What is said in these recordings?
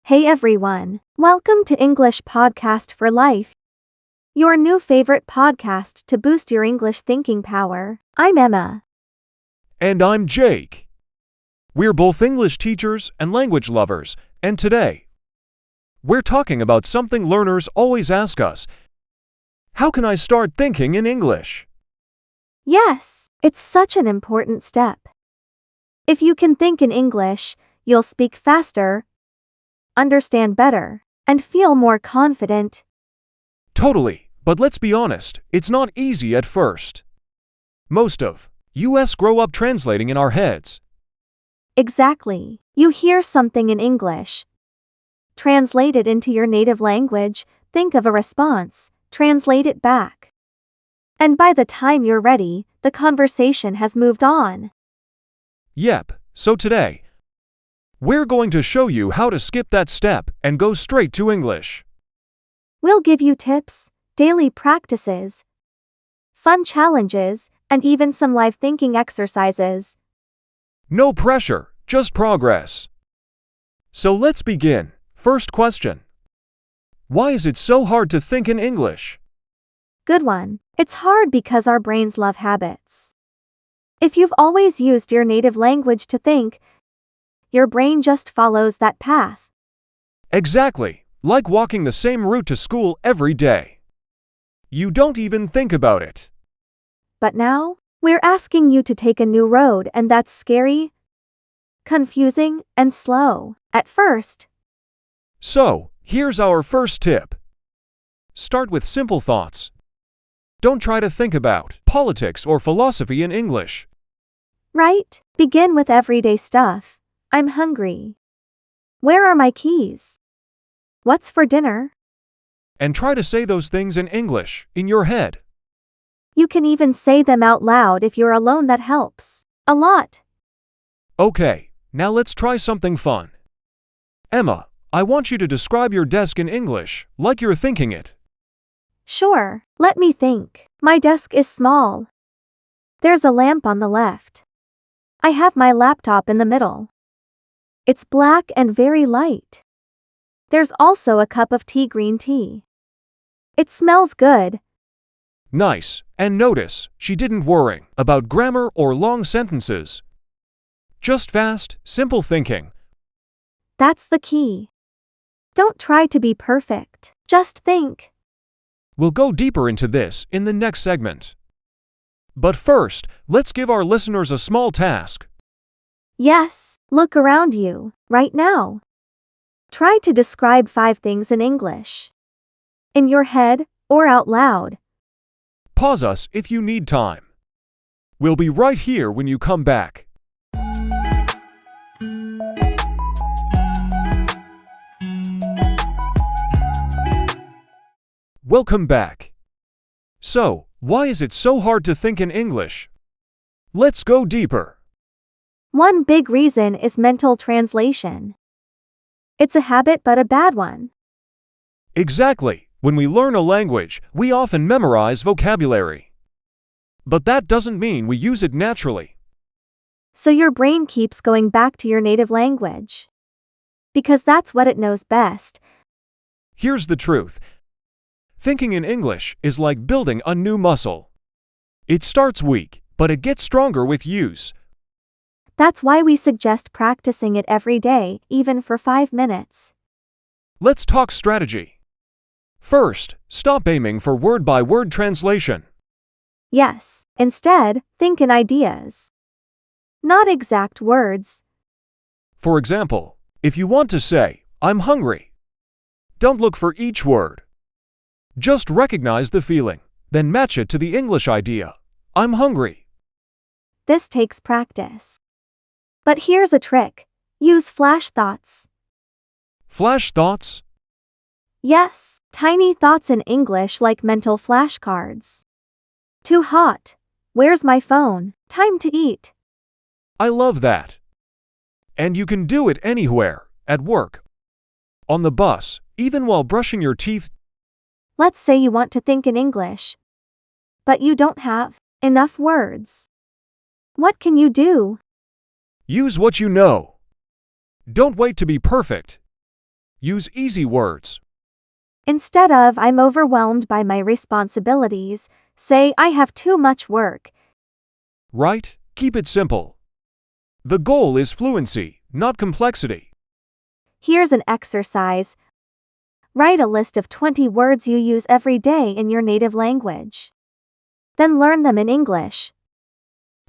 Hey everyone, welcome to English Podcast for Life, your new favorite podcast to boost your English thinking power. I'm Emma. And I'm Jake. We're both English teachers and language lovers, and today, we're talking about something learners always ask us. How can I start thinking in English? Yes, it's such an important step. If you can think in English, you'll speak faster, understand better, and feel more confident. Totally, but let's be honest, it's not easy at first. Most of us grow up translating in our heads. Exactly. You hear something in English, translate it into your native language, think of a response, translate it back. And by the time you're ready, the conversation has moved on. Yep, so today, we're going to show you how to skip that step and go straight to English. We'll give you tips, daily practices, fun challenges, and even some live thinking exercises. No pressure, just progress. So let's begin. First question. Why is it so hard to think in English? Good one. It's hard because our brains love habits. If you've always used your native language to think, your brain just follows that path. Exactly, like walking the same route to school every day. You don't even think about it. But now, we're asking you to take a new road, and that's scary, confusing, and slow at first. So, here's our first tip. Start with simple thoughts. Don't try to think about politics or philosophy in English. Right? Begin with everyday stuff. I'm hungry. Where are my keys? What's for dinner? And try to say those things in English, in your head. You can even say them out loud if you're alone. That helps a lot. Okay, now let's try something fun. Emma, I want you to describe your desk in English, like you're thinking it. Sure, let me think. My desk is small. There's a lamp on the left. I have my laptop in the middle. It's black and very light. There's also a cup of green tea. It smells good. Nice, and notice, she didn't worry about grammar or long sentences. Just fast, simple thinking. That's the key. Don't try to be perfect. Just think. We'll go deeper into this in the next segment. But first, let's give our listeners a small task. Yes, look around you, right now. Try to describe 5 things in English. In your head, or out loud. Pause us if you need time. We'll be right here when you come back. Welcome back. So, why is it so hard to think in English? Let's go deeper. One big reason is mental translation. It's a habit, but a bad one. Exactly. When we learn a language, we often memorize vocabulary. But that doesn't mean we use it naturally. So your brain keeps going back to your native language. Because that's what it knows best. Here's the truth. Thinking in English is like building a new muscle. It starts weak, but it gets stronger with use. That's why we suggest practicing it every day, even for 5 minutes. Let's talk strategy. First, stop aiming for word-by-word translation. Yes, instead, think in ideas. Not exact words. For example, if you want to say, I'm hungry, don't look for each word. Just recognize the feeling, then match it to the English idea. I'm hungry. This takes practice. But here's a trick. Use flash thoughts. Flash thoughts? Yes, tiny thoughts in English like mental flashcards. Too hot. Where's my phone? Time to eat. I love that. And you can do it anywhere, at work, on the bus, even while brushing your teeth. Let's say you want to think in English, but you don't have enough words. What can you do? Use what you know. Don't wait to be perfect. Use easy words. Instead of I'm overwhelmed by my responsibilities, say I have too much work. Right? Keep it simple. The goal is fluency, not complexity. Here's an exercise. Write a list of 20 words you use every day in your native language. Then learn them in English.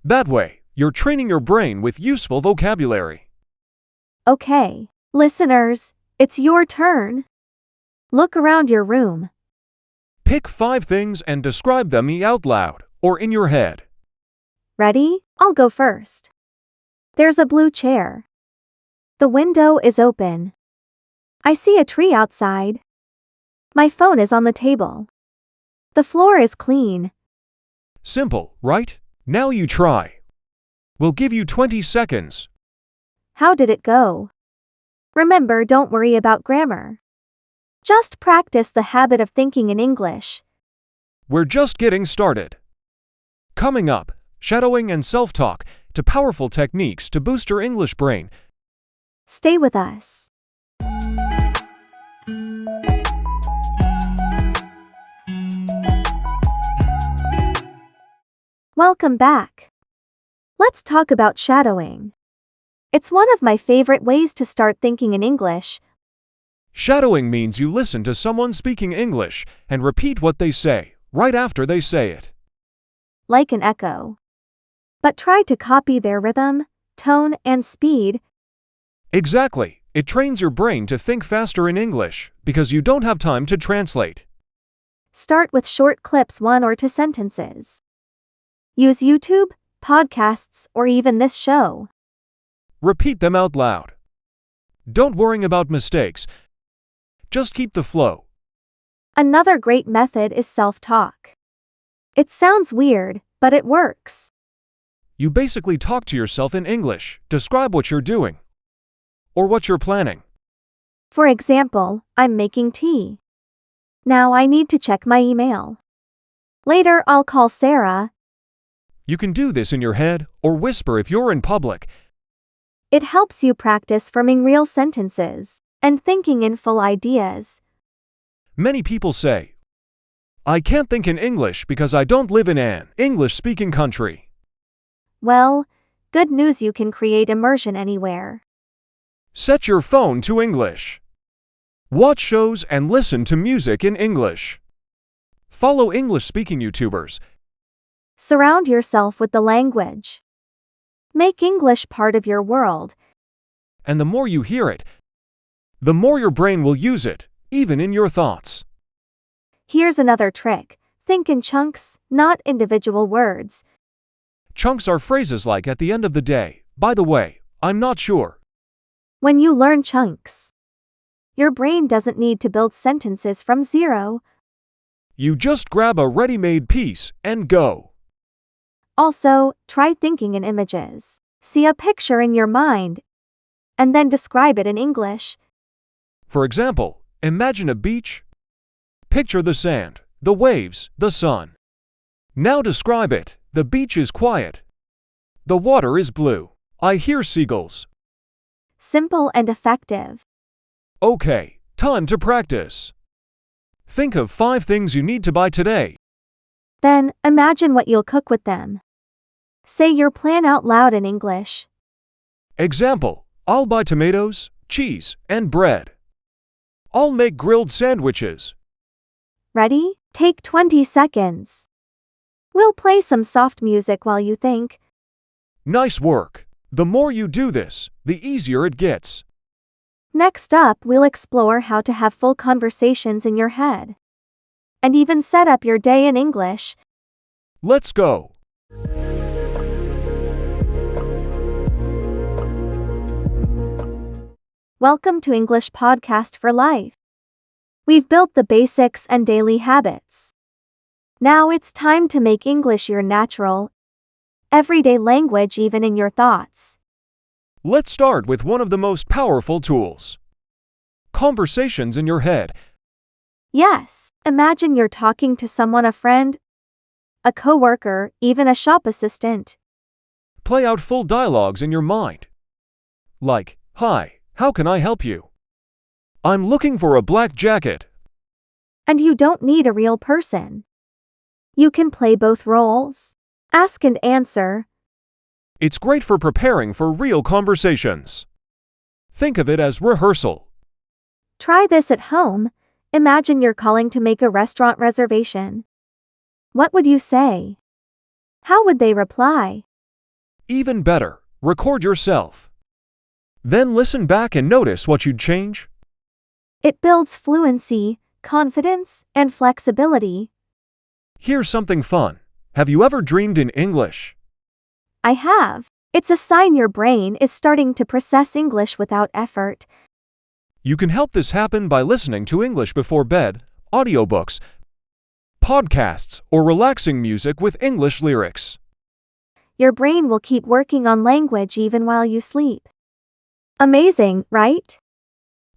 That way, you're training your brain with useful vocabulary. Okay, listeners, it's your turn. Look around your room. Pick 5 things and describe them out loud or in your head. Ready? I'll go first. There's a blue chair. The window is open. I see a tree outside. My phone is on the table. The floor is clean. Simple, right? Now you try. We'll give you 20 seconds. How did it go? Remember, don't worry about grammar. Just practice the habit of thinking in English. We're just getting started. Coming up, shadowing and self-talk, to powerful techniques to boost your English brain. Stay with us. Welcome back. Let's talk about shadowing. It's one of my favorite ways to start thinking in English. Shadowing means you listen to someone speaking English and repeat what they say, right after they say it. Like an echo. But try to copy their rhythm, tone, and speed. Exactly. It trains your brain to think faster in English because you don't have time to translate. Start with short clips, 1 or 2 sentences. Use YouTube, podcasts, or even this show. Repeat them out loud. Don't worry about mistakes. Just keep the flow. Another great method is self-talk. It sounds weird, but it works. You basically talk to yourself in English, describe what you're doing or what you're planning. For example, I'm making tea. Now I need to check my email. Later I'll call Sarah. You can do this in your head or whisper if you're in public. It helps you practice forming real sentences and thinking in full ideas. Many people say, I can't think in English because I don't live in an English-speaking country. Well, good news, you can create immersion anywhere. Set your phone to English. Watch shows and listen to music in English. Follow English-speaking YouTubers. Surround yourself with the language. Make English part of your world. And the more you hear it, the more your brain will use it, even in your thoughts. Here's another trick. Think in chunks, not individual words. Chunks are phrases like at the end of the day, by the way, I'm not sure. When you learn chunks, your brain doesn't need to build sentences from zero. You just grab a ready-made piece and go. Also, try thinking in images. See a picture in your mind, and then describe it in English. For example, imagine a beach. Picture the sand, the waves, the sun. Now describe it. The beach is quiet. The water is blue. I hear seagulls. Simple and effective. Okay, time to practice. Think of 5 things you need to buy today. Then, imagine what you'll cook with them. Say your plan out loud in English. Example, I'll buy tomatoes, cheese, and bread. I'll make grilled sandwiches. Ready? Take 20 seconds. We'll play some soft music while you think. Nice work. The more you do this, the easier it gets. Next up, we'll explore how to have full conversations in your head. And even set up your day in English. Let's go. Welcome to English Podcast for Life. We've built the basics and daily habits. Now it's time to make English your natural, everyday language, even in your thoughts. Let's start with one of the most powerful tools. Conversations in your head. Yes, imagine you're talking to someone, a friend, a coworker, even a shop assistant. Play out full dialogues in your mind. Like, hi, how can I help you? I'm looking for a black jacket. And you don't need a real person. You can play both roles. Ask and answer. It's great for preparing for real conversations. Think of it as rehearsal. Try this at home. Imagine you're calling to make a restaurant reservation. What would you say? How would they reply? Even better, record yourself. Then listen back and notice what you'd change. It builds fluency, confidence, and flexibility. Here's something fun. Have you ever dreamed in English? I have. It's a sign your brain is starting to process English without effort. You can help this happen by listening to English before bed, audiobooks, podcasts, or relaxing music with English lyrics. Your brain will keep working on language even while you sleep. Amazing, right?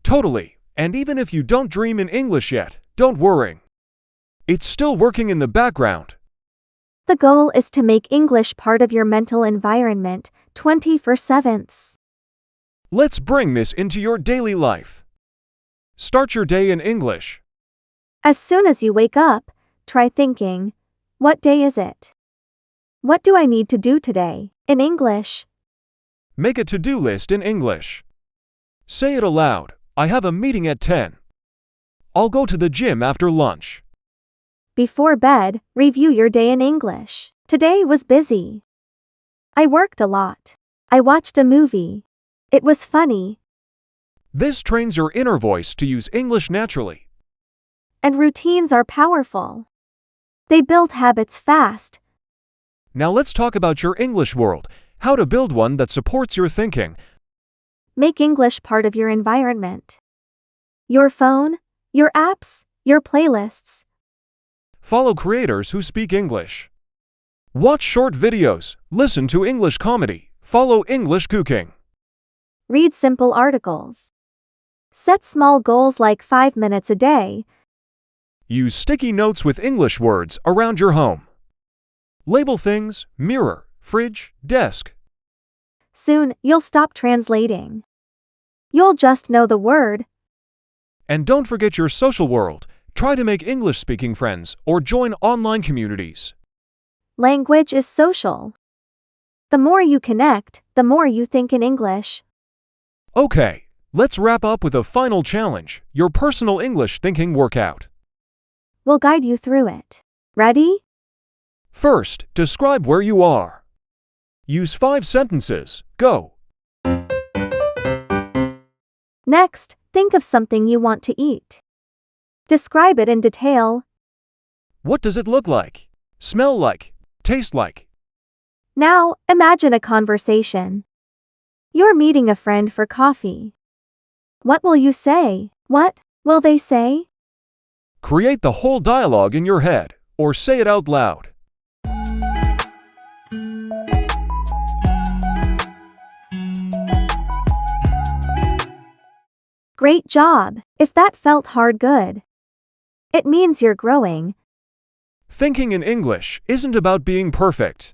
Totally. And even if you don't dream in English yet, don't worry. It's still working in the background. The goal is to make English part of your mental environment 24/7. Let's bring this into your daily life. Start your day in English. As soon as you wake up, try thinking, what day is it? What do I need to do today, in English? Make a to-do list in English. Say it aloud. I have a meeting at 10. I'll go to the gym after lunch. Before bed, review your day in English. Today was busy. I worked a lot. I watched a movie. It was funny. This trains your inner voice to use English naturally. And routines are powerful. They build habits fast. Now let's talk about your English world, how to build one that supports your thinking. Make English part of your environment. Your phone, your apps, your playlists. Follow creators who speak English. Watch short videos, listen to English comedy, follow English cooking. Read simple articles. Set small goals like 5 minutes a day. Use sticky notes with English words around your home. Label things, mirror, fridge, desk. Soon, you'll stop translating. You'll just know the word. And don't forget your social world. Try to make English-speaking friends or join online communities. Language is social. The more you connect, the more you think in English. Okay, let's wrap up with a final challenge, your personal English thinking workout. We'll guide you through it. Ready? First, describe where you are. Use 5 sentences. Go. Next, think of something you want to eat. Describe it in detail. What does it look like? Smell like? Taste like? Now, imagine a conversation. You're meeting a friend for coffee. What will you say? What will they say? Create the whole dialogue in your head, or say it out loud. Great job! If that felt hard, good. It means you're growing. Thinking in English isn't about being perfect.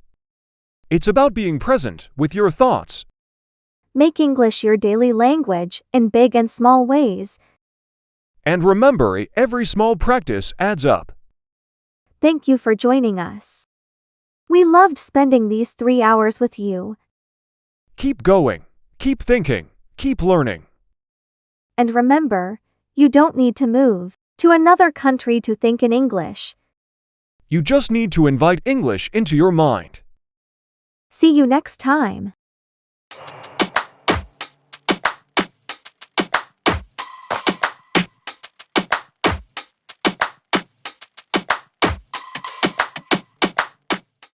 It's about being present with your thoughts. Make English your daily language in big and small ways. And remember, every small practice adds up. Thank you for joining us. We loved spending these 3 hours with you. Keep going, keep thinking, keep learning. And remember, you don't need to move to another country to think in English. You just need to invite English into your mind. See you next time.